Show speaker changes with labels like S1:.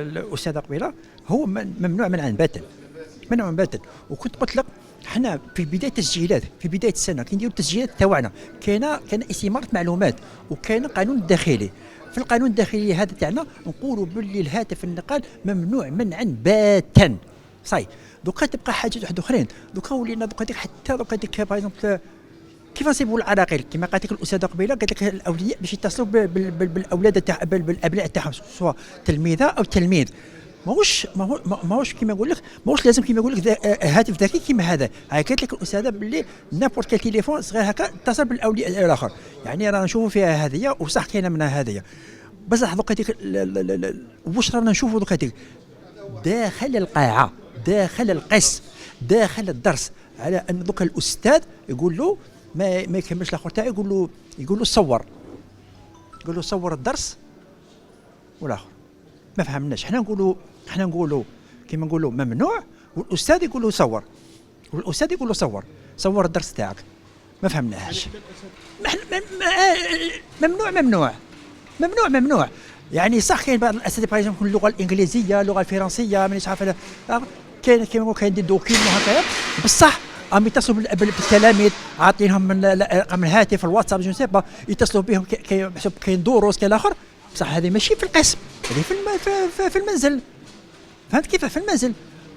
S1: الاستاذه قبيله هو ممنوع منعا باتا، منعا باتا. وكنت قلت لك حنا في بدايه التسجيلات، في بدايه السنه كنديروا التسجيلات تاعنا، كان استماره معلومات وكان قانون الداخلي. في القانون الداخلي هذا تاعنا نقولوا باللي الهاتف النقال ممنوع منعا باتا. صحيح. دوكا تبقى حاجات واحد اخرين، دوكا ولينا دوكا حتى دوكا باغ اكزومبل كيف نصيبوا العراقيل كما قالت لك الاستاذه قبيله، قالت لك الاولياء باش يتصلوا بالاولاد تاع بالابناء تاعهم سواء تلميذه او تلميذ. ماهوش كيما نقول لك، ماهوش لازم كيما نقول لك هاتف ذكي كيما هذا. قالت لك الاستاذه باللي نابورت كال تليفون صغير هكا اتصل بالاولياء الاخر. يعني رانا نشوفوا فيها هذه وصح كاينه منها هذه. بصح دوكا ديك واش رانا نشوفوا دوكا ديك داخل القاعه، داخل القس، داخل الدرس، على ان دوكا الاستاذ يقول له ما يكملش الاخر تاعي، يقول له صور، يقول له صور الدرس والاخر ما فهمناش. حنا نقولوا كيما نقولوا ممنوع، والاستاذ يقول له صور، والاستاذ يقول له صور الدرس تاعك. ما فهمناهاش. ممنوع. يعني صح كاين بعض الاساتذه باغ اكزومبل اللغه الانجليزيه، اللغه الفرنسيه، مانيش عارف كاين كيما نقول كاين دي دوكيمون هكايا، بصح عم يتصلوا بالتلاميذ، عاطينهم من رقم الهاتف الواتساب جو سي با، يتصلوا بهم كاين دروس كاين اخر. بصح هذه ماشي في القسم، هذه في المنزل. فهمت كيف؟ في المنزل.